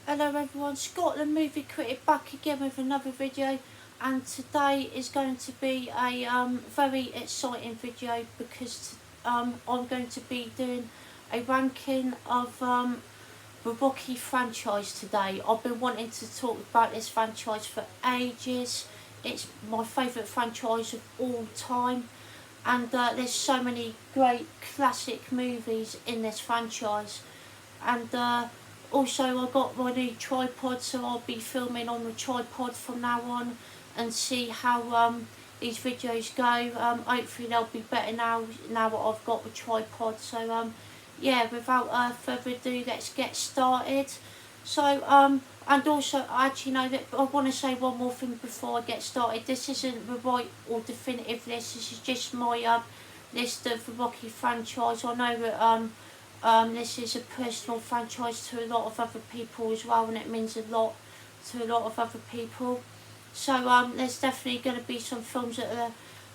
Hello everyone, Scott the Movie Critic back again with another video, and today is going to be a very exciting video because I'm going to be doing a ranking of the Rocky franchise today. I've been wanting to talk about this franchise for ages. It's my favourite franchise of all time, and there's so many great classic movies in this franchise. And also I got my new tripod, so I'll be filming on the tripod from now on and see how these videos go. Hopefully they'll be better now that I've got the tripod. So yeah, without further ado, let's get started. So and also I actually know that I want to say one more thing before I get started. This isn't the right or definitive list. This is just my list of the Rocky franchise. I know that this is a personal franchise to a lot of other people as well, and it means a lot to a lot of other people. So there's definitely going to be some films that are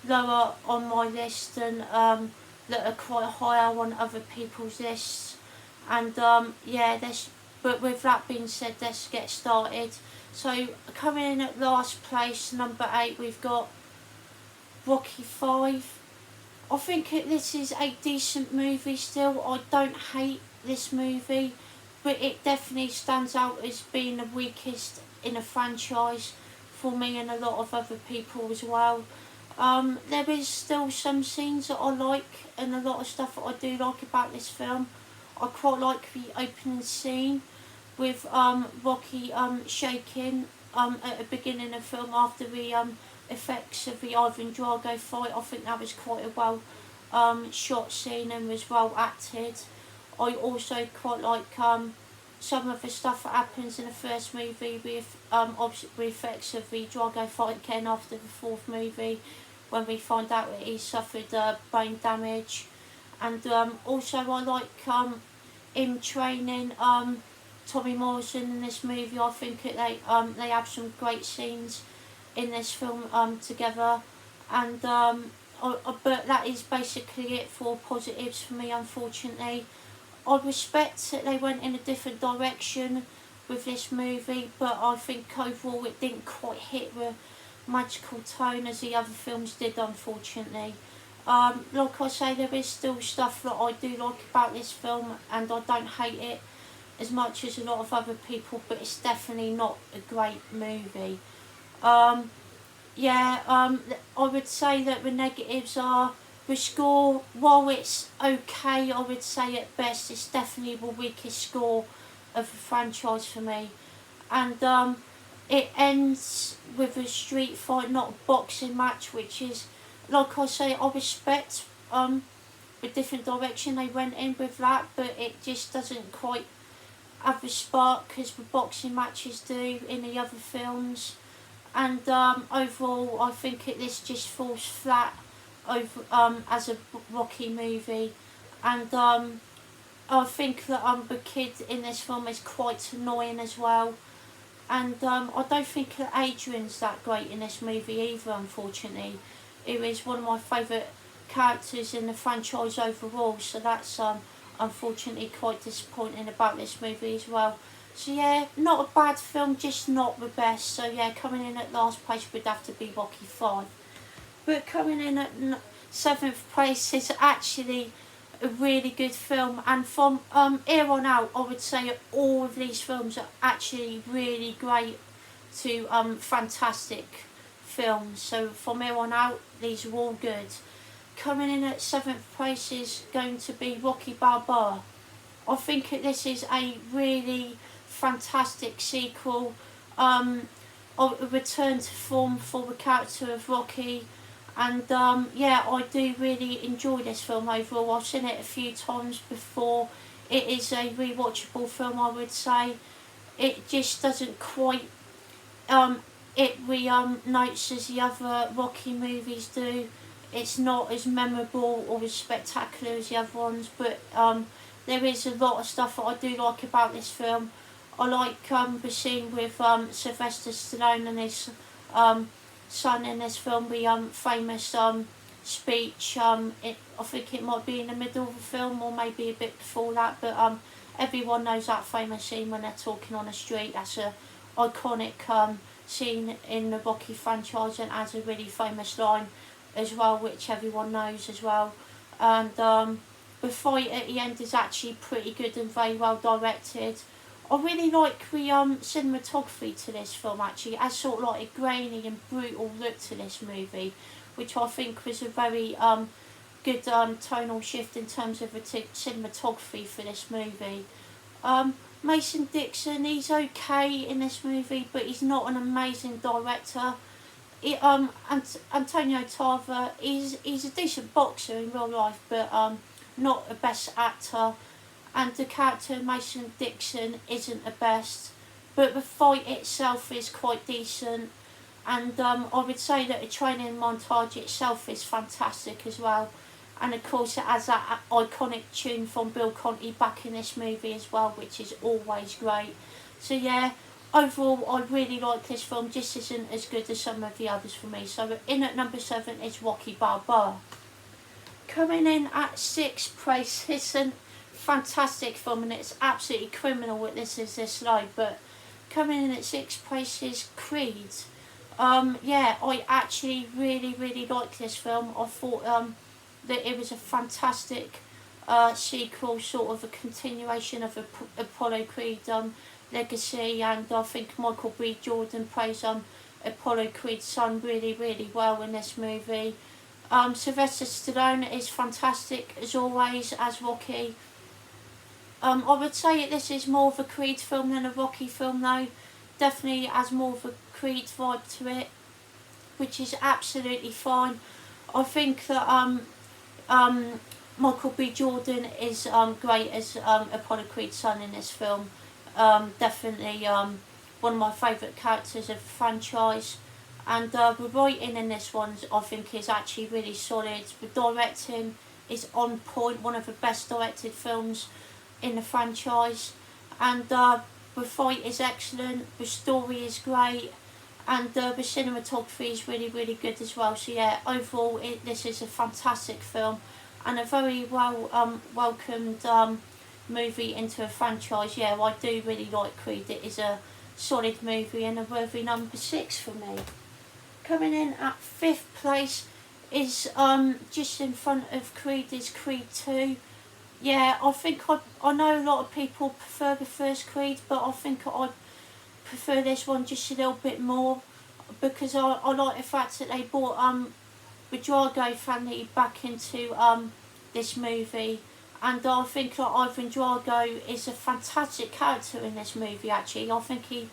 lower on my list and that are quite higher on other people's lists. And yeah, but with that being said, let's get started. So coming in at last place, number 8, we've got Rocky 5. I think this is a decent movie still. I don't hate this movie, but it definitely stands out as being the weakest in a franchise for me and a lot of other people as well. There is still some scenes that I like and a lot of stuff that I do like about this film. I quite like the opening scene with Rocky shaking at the beginning of the film after the effects of the Ivan Drago fight. I think that was quite a well shot scene and was well acted. I also quite like some of the stuff that happens in the first movie with the effects of the Drago fight again after the fourth movie, when we find out that he suffered brain damage. And also I like him training Tommy Morrison in this movie. I think that they have some great scenes in this film together, and but that is basically it for positives for me, unfortunately. I respect that they went in a different direction with this movie, but I think overall it didn't quite hit the magical tone as the other films did, unfortunately. Like I say, there is still stuff that I do like about this film, and I don't hate it as much as a lot of other people, but it's definitely not a great movie. Yeah, I would say that the negatives are the score. While it's okay, I would say at best it's definitely the weakest score of the franchise for me. And it ends with a street fight, not a boxing match, which is, like I say, I respect the different direction they went in with that, but it just doesn't quite have the spark as the boxing matches do in the other films. And overall I think this just falls flat over as a Rocky movie. And I think that the kid in this film is quite annoying as well. And I don't think that Adrian's that great in this movie either, unfortunately. He is one of my favourite characters in the franchise overall, so that's unfortunately quite disappointing about this movie as well. So yeah, not a bad film, just not the best. So yeah, coming in at last place would have to be Rocky 5. But coming in at 7th place is actually a really good film, and from here on out I would say that all of these films are actually really great to fantastic films. So from here on out, these are all good. Coming in at 7th place is going to be Rocky Balboa. I think that this is a really fantastic sequel, a return to form for the character of Rocky. And yeah, I do really enjoy this film overall. I've seen it a few times before. It is a rewatchable film, I would say. It just doesn't quite notes as the other Rocky movies do. It's not as memorable or as spectacular as the other ones, but there is a lot of stuff that I do like about this film. I like the scene with Sylvester Stallone and his son in this film, the famous speech. I think it might be in the middle of the film or maybe a bit before that, but everyone knows that famous scene when they're talking on the street. That's a iconic scene in the Rocky franchise, and has a really famous line as well, which everyone knows as well. And the fight at the end is actually pretty good and very well directed. I really like the cinematography to this film. Actually, it has sort of like a grainy and brutal look to this movie, which I think was a very good tonal shift in terms of the cinematography for this movie. Mason Dixon, he's okay in this movie, but he's not an amazing director. Antonio Tarver, he's a decent boxer in real life, but not the best actor. And the character Mason Dixon isn't the best, but the fight itself is quite decent. And I would say that the training montage itself is fantastic as well. And of course it has that iconic tune from Bill Conti back in this movie as well, which is always great. So yeah, overall I really like this film, just isn't as good as some of the others for me. So in at number 7 is Rocky Balboa. Coming in at 6th place, it's a fantastic film, and it's absolutely criminal that this is this low, but coming in at 6th place is Creed. Yeah, I actually really like this film. I thought that it was a fantastic sequel, sort of a continuation of Apollo Creed legacy, and I think Michael B. Jordan plays Apollo Creed's son really well in this movie. Sylvester Stallone is fantastic as always as Rocky. I would say this is more of a Creed film than a Rocky film though. Definitely has more of a Creed vibe to it, which is absolutely fine. I think that Michael B. Jordan is great as Apollo Creed's son in this film. Definitely one of my favourite characters of the franchise. And the writing in this one I think is actually really solid. The directing is on point, one of the best directed films in the franchise. And the fight is excellent, the story is great, and the cinematography is really good as well. So yeah, overall this is a fantastic film and a very well welcomed movie into a franchise. Yeah, I do really like Creed. It is a solid movie and a worthy number 6 for me. Coming in at 5th place is just in front of Creed is Creed 2. Yeah, I think I know a lot of people prefer the first Creed, but I think I prefer this one just a little bit more, because I like the fact that they brought the Drago family back into this movie, and I think that Ivan Drago is a fantastic character in this movie. Actually, I think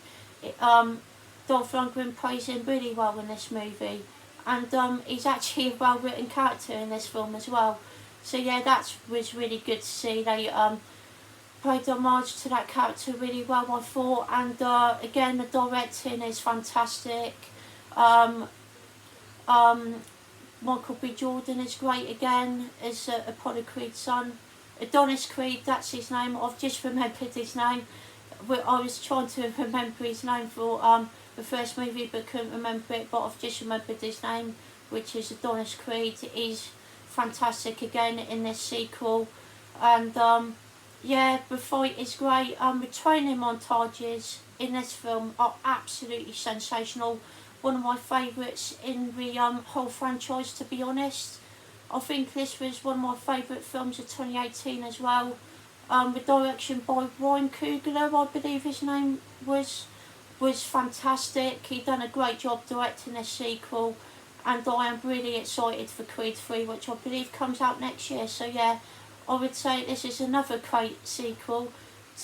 Dolph Lundgren plays him really well in this movie, and he's actually a well written character in this film as well. So yeah, that was really good to see. They played homage to that character really well, I thought, and again the directing is fantastic. Michael B. Jordan is great again as Apollo Creed's son. Adonis Creed, that's his name. I've just remembered his name. I was trying to remember his name for the first movie but couldn't remember it, but I've just remembered his name, which is Adonis Creed. He's fantastic again in this sequel, and yeah, the fight is great. The training montages in this film are absolutely sensational. One of my favourites in the whole franchise, to be honest. I think this was one of my favourite films of 2018 as well. The direction by Ryan Coogler, I believe his name was fantastic. He done a great job directing this sequel, and I am really excited for Creed 3, which I believe comes out next year. So yeah, I would say this is another great sequel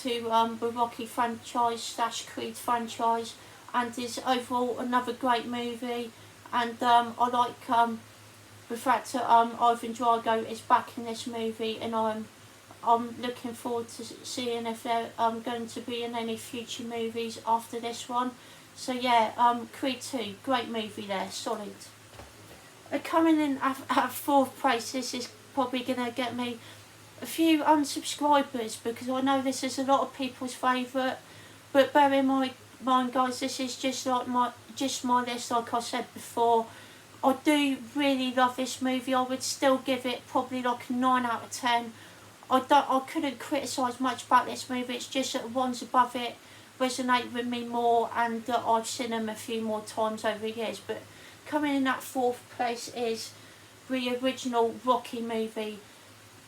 to the Rocky franchise / Creed franchise, and is overall another great movie. And I like the fact that Ivan Drago is back in this movie, and I'm looking forward to seeing if they're going to be in any future movies after this one. So yeah, Creed 2, great movie there, solid. Coming in at 4th place, this is probably going to get me a few unsubscribers, because I know this is a lot of people's favourite, but bear in mind guys, this is just like my list, like I said before. I do really love this movie. I would still give it probably like a 9 out of 10. I couldn't criticise much about this movie. It's just that the ones above it resonate with me more, and that I've seen them a few more times over the years. But coming in at fourth place is the original Rocky movie.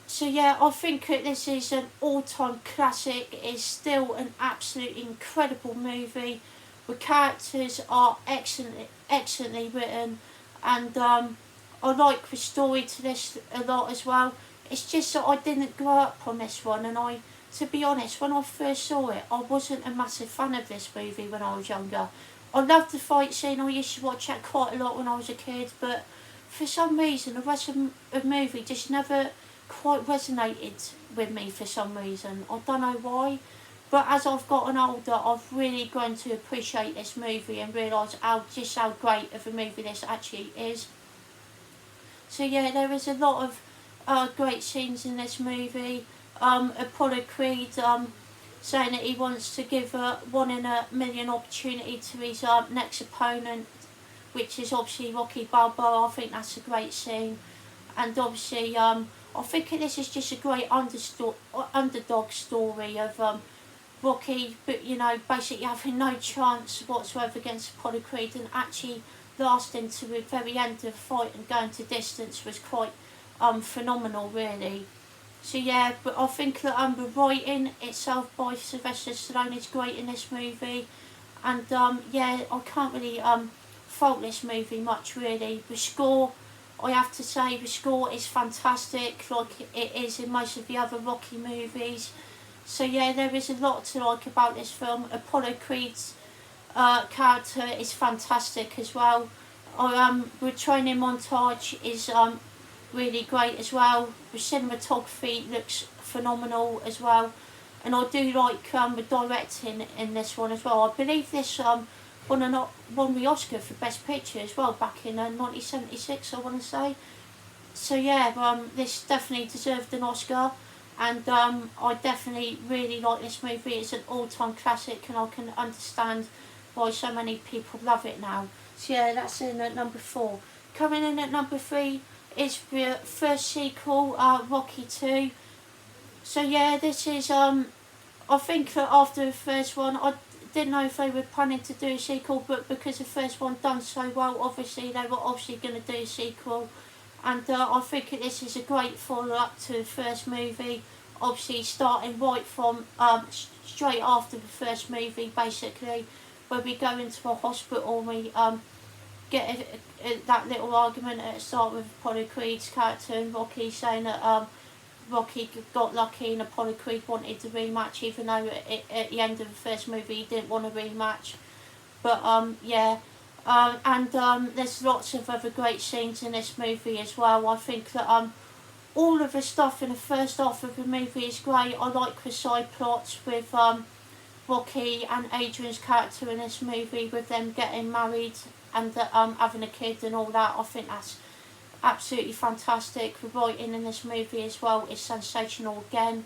So yeah, I think that this is an all-time classic. It's still an absolutely incredible movie. The characters are excellently written, and I like the story to this a lot as well. It's just that I didn't grow up on this one, and to be honest, when I first saw it, I wasn't a massive fan of this movie when I was younger. I loved the fight scene. I used to watch that quite a lot when I was a kid, but for some reason, the rest of the movie just never quite resonated with me for some reason. I don't know why, but as I've gotten older, I've really grown to appreciate this movie and realise how great of a movie this actually is. So yeah, there is a lot of great scenes in this movie. Apollo Creed saying that he wants to give a 1 in a million opportunity to his next opponent, which is obviously Rocky Balboa. I think that's a great scene, and obviously I think this is just a great underdog story of Rocky, but basically having no chance whatsoever against Apollo Creed, and actually lasting to the very end of the fight and going to distance was quite phenomenal, really. So yeah, but I think that the writing itself by Sylvester Stallone is great in this movie, and yeah, I can't really fault this movie much, really. The score, I have to say, the score is fantastic, like it is in most of the other Rocky movies. So yeah, there is a lot to like about this film. Apollo Creed's character is fantastic as well. The training montage is really great as well. The cinematography looks phenomenal as well, and I do like the directing in this one as well. I believe this won the Oscar for Best Picture as well back in 1976, I want to say. So yeah, this definitely deserved an Oscar, and I definitely really like this movie. It's an all-time classic, and I can understand why so many people love it now. So yeah, that's in at number 4. Coming in at number 3 is the first sequel, Rocky 2. So yeah, this is I think that after the first one, I didn't know if they were planning to do a sequel, but because the first one done so well, obviously they were obviously going to do a sequel, and I think that this is a great follow-up to the first movie, obviously starting right from straight after the first movie, basically, where we go into a hospital and we get that little argument at the start with Apollo Creed's character and Rocky saying that Rocky got lucky and Apollo Creed wanted to rematch, even though at the end of the first movie he didn't want a rematch. But yeah, and there's lots of other great scenes in this movie as well. I think that all of the stuff in the first half of the movie is great. I like the side plots with Rocky and Adrian's character in this movie, with them getting married and having a kid and all that. I think that's absolutely fantastic. The writing in this movie as well is sensational again.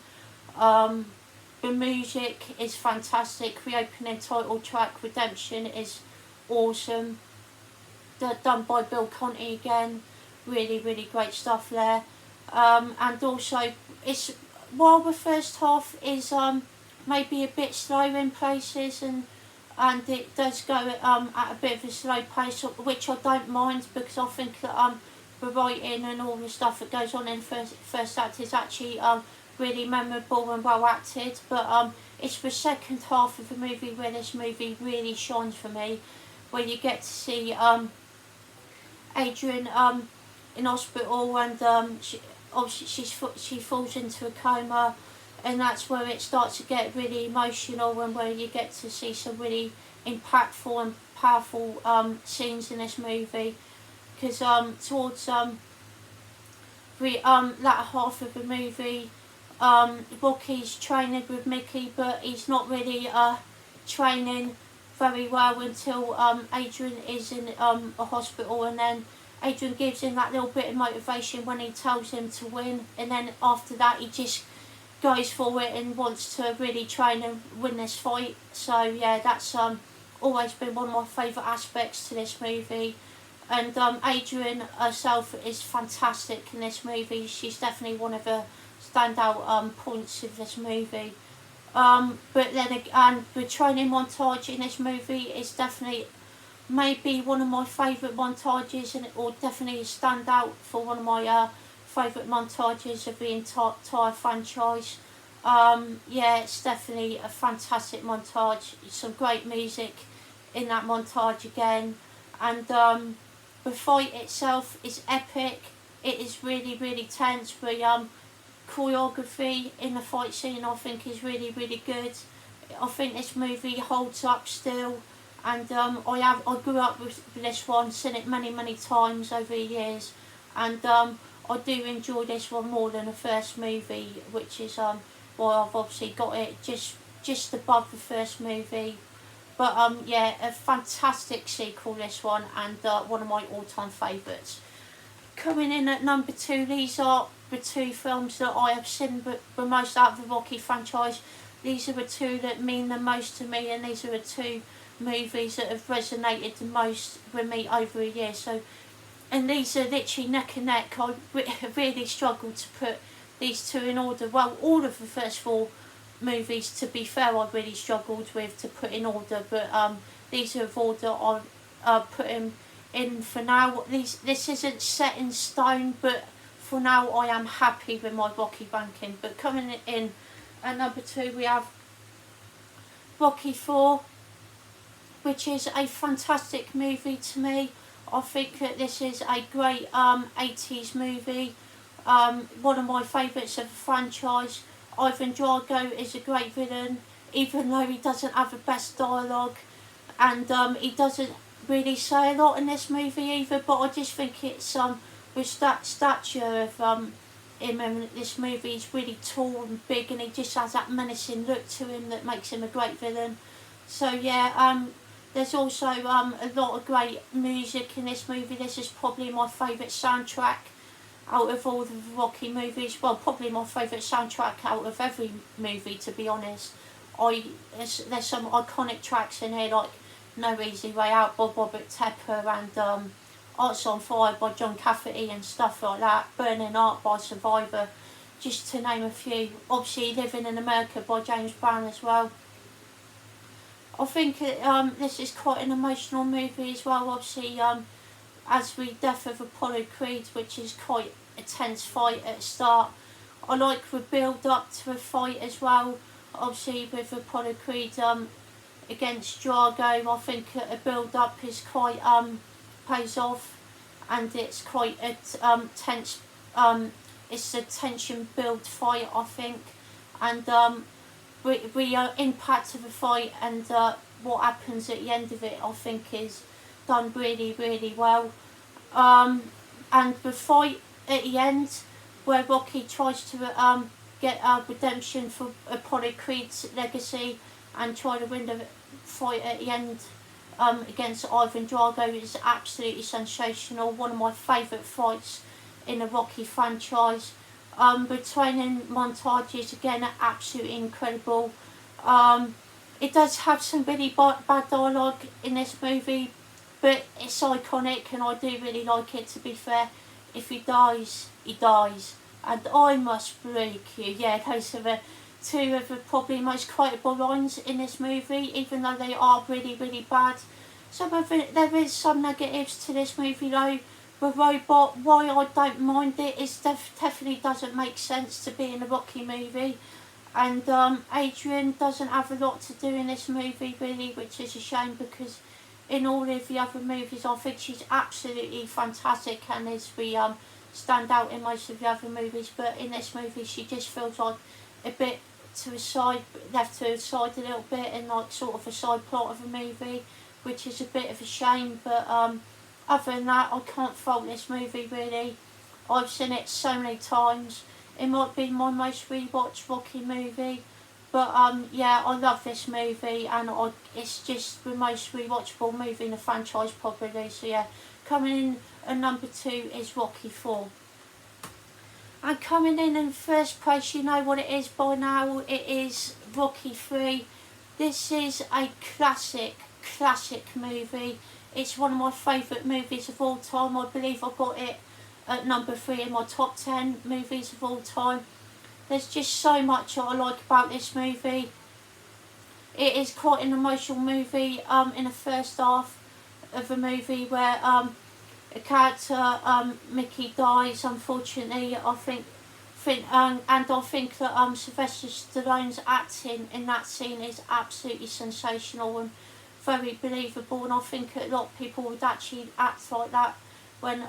The music is fantastic. The opening title track, Redemption, is awesome. They're done by Bill Conti again. Really, really great stuff there. And also, it's while the first half is maybe a bit slow in places, and it does go at a bit of a slow pace, which I don't mind, because I think that the writing and all the stuff that goes on in the first act is actually really memorable and well acted. But it's the second half of the movie where this movie really shines for me, where you get to see Adrian in hospital, and she falls into a coma, and that's where it starts to get really emotional, and where you get to see some really impactful and powerful scenes in this movie. Because towards the latter half of the movie, Rocky's training with Mickey, but he's not really training very well until Adrian is in a hospital, and then Adrian gives him that little bit of motivation when he tells him to win, and then after that he just goes for it and wants to really train and win this fight. So yeah, that's always been one of my favourite aspects to this movie. And Adrian herself is fantastic in this movie. She's definitely one of the standout points of this movie. But then again, the training montage in this movie is definitely maybe one of my favourite montages, and it will definitely stand out for one of my favourite montages of the entire franchise. Yeah, it's definitely a fantastic montage. Some great music in that montage again, and the fight itself is epic. It is really, really tense. The choreography in the fight scene, I think, is really, really good. I think this movie holds up still, and I grew up with this one, seen it many, many times over the years, and I do enjoy this one more than the first movie, which is why I've obviously got it just above the first movie. But yeah, a fantastic sequel, this one, and one of my all-time favourites. Coming in at number 2, these are the 2 films that I have seen the most out of the Rocky franchise. These are the 2 that mean the most to me, and these are the 2 movies that have resonated the most with me over a year. So, and these are literally neck and neck. I really struggled to put these 2 in order. Well, all of the first 4 movies, to be fair, I really struggled with to put in order, but these are the order I put in for now. This isn't set in stone, but for now I am happy with my Rocky ranking. But coming in at number 2, we have Rocky 4, which is a fantastic movie to me. I think that this is a great 80s movie, one of my favourites of the franchise. Ivan Drago is a great villain, even though he doesn't have the best dialogue, and he doesn't really say a lot in this movie either, but I just think it's with that stature of him in this movie, he's really tall and big, and he just has that menacing look to him that makes him a great villain. So yeah, there's also a lot of great music in this movie. This is probably my favourite soundtrack out of all the Rocky movies. Well, probably my favourite soundtrack out of every movie, to be honest. There's some iconic tracks in here, like No Easy Way Out by Robert Tepper, and Hearts on Fire by John Cafferty and stuff like that, Burning Heart by Survivor, just to name a few. Obviously Living in America by James Brown as well. I think this is quite an emotional movie as well, obviously, as the death of Apollo Creed, which is quite a tense fight at the start. I like the build up to the fight as well, obviously with Apollo Creed against Drago. I think a build up is quite pays off, and it's quite a tense, it's a tension build fight, I think, and the impact of the fight and what happens at the end of it, I think, is done really, really well. And the fight at the end, where Rocky tries to get redemption for Apollo Creed's legacy and try to win the fight at the end against Ivan Drago, is absolutely sensational. One of my favourite fights in the Rocky franchise. The training montages again are absolutely incredible. It does have some really bad dialogue in this movie, but it's iconic, and I do really like it, to be fair. If he dies, he dies, and I must break you. Yeah, those are the 2 of the probably most quotable lines in this movie, even though they are really, really bad. There is some negatives to this movie though. The robot, why I don't mind it, is definitely doesn't make sense to be in a Rocky movie, and Adrian doesn't have a lot to do in this movie really, which is a shame, because in all of the other movies I think she's absolutely fantastic and is the stand out in most of the other movies, but in this movie she just feels like a bit to the side, left to the side a little bit, and like sort of a side plot of a movie, which is a bit of a shame. But other than that, I can't fault this movie really. I've seen it so many times. It might be my most rewatched Rocky movie, but yeah, I love this movie, and it's just the most rewatchable movie in the franchise probably. So yeah, coming in at number 2 is Rocky 4. And coming in first place, you know what it is by now, it is Rocky 3. This is a classic movie. It's one of my favourite movies of all time. I believe I got it at number 3 in my top 10 movies of all time. there's just so much I like about this movie. It is quite an emotional movie in the first half of the movie where a character, Mickey, dies unfortunately. And I think that Sylvester Stallone's acting in that scene is absolutely sensational and very believable, and I think a lot of people would actually act like that when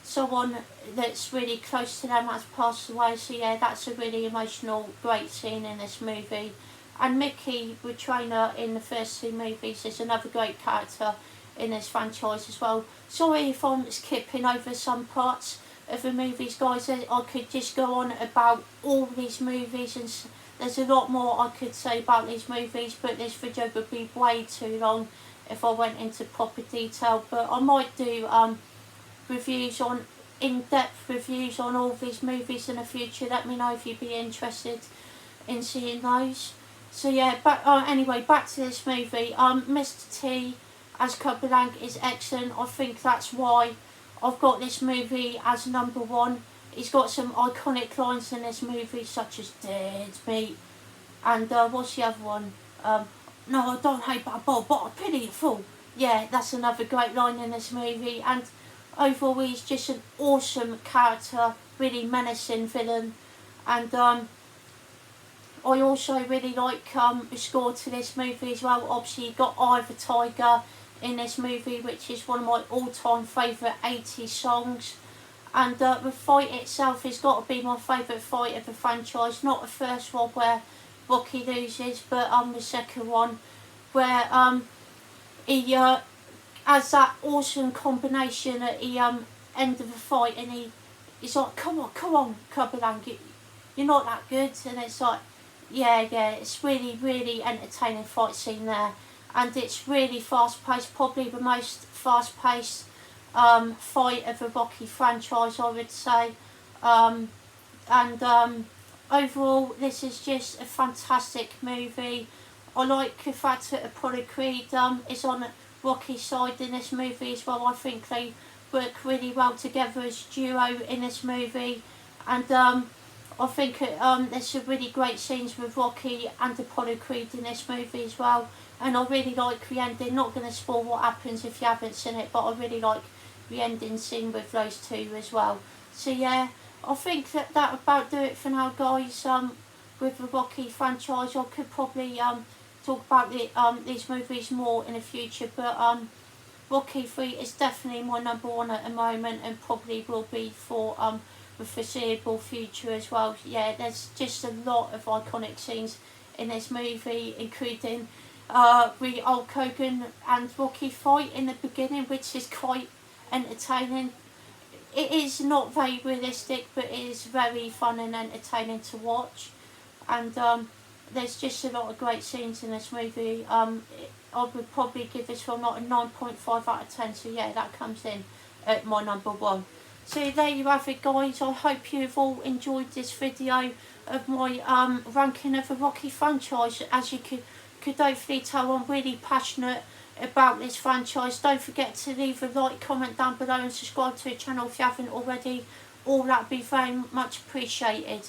someone that's really close to them has passed away. So yeah, that's a really emotional, great scene in this movie. And Mickey, the trainer in the first two movies, is another great character in this franchise as well. Sorry if I'm skipping over some parts of the movies, guys. I could just go on about all these movies, and there's a lot more I could say about these movies, but this video would be way too long if I went into proper detail. But I might do reviews on in-depth reviews on all these movies in the future. Let me know if you'd be interested in seeing those. So yeah, but anyway, back to this movie. Mr. T as Clubber Lang is excellent. I think that's why I've got this movie as number one. He's got some iconic lines in this movie, such as "Dead Meat," and what's the other one? No, I don't hate but a ball, but I pity you fool. Yeah, that's another great line in this movie. And overall, he's just an awesome character, really menacing villain. And I also really like the score to this movie as well. Obviously, you got Eye of the Tiger in this movie, which is one of my all-time favourite 80s songs. And the fight itself has got to be my favourite fight of the franchise. Not the first one where Rocky loses, but the second one where he has that awesome combination at the end of the fight, and he's like, come on, Clubber Lang, you're not that good. And it's like, yeah, it's really, really entertaining fight scene there. And it's really fast-paced, probably the most fast-paced fight of the Rocky franchise, I would say. Overall, this is just a fantastic movie. I like the fact that Apollo Creed is on Rocky's side in this movie as well. I think they work really well together as a duo in this movie. And I think there's some really great scenes with Rocky and Apollo Creed in this movie as well. And I really like the ending. Not going to spoil what happens if you haven't seen it, but I really like the ending scene with those two as well. So yeah, I think that about do it for now, guys. With the Rocky franchise, I could probably talk about these movies more in the future, but Rocky 3 is definitely my number one at the moment, and probably will be for the foreseeable future as well. Yeah, there's just a lot of iconic scenes in this movie, including the Hulk Hogan and Rocky fight in the beginning, which is quite entertaining. It is not very realistic, but it is very fun and entertaining to watch. And there's just a lot of great scenes in this movie. I would probably give this film like a 9.5 out of 10. So yeah, that comes in at my number one. So there you have it, guys. I hope you've all enjoyed this video of my ranking of the Rocky franchise. As you could hopefully tell, I'm really passionate about this franchise. Don't forget to leave a like, comment down below, and subscribe to the channel if you haven't already. All that would be very much appreciated.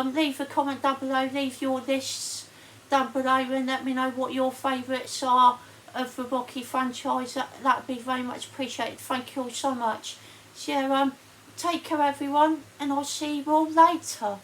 Leave a comment down below, leave your lists down below, and let me know what your favourites are of the Rocky franchise. That would be very much appreciated. Thank you all so much. So take care everyone, and I'll see you all later.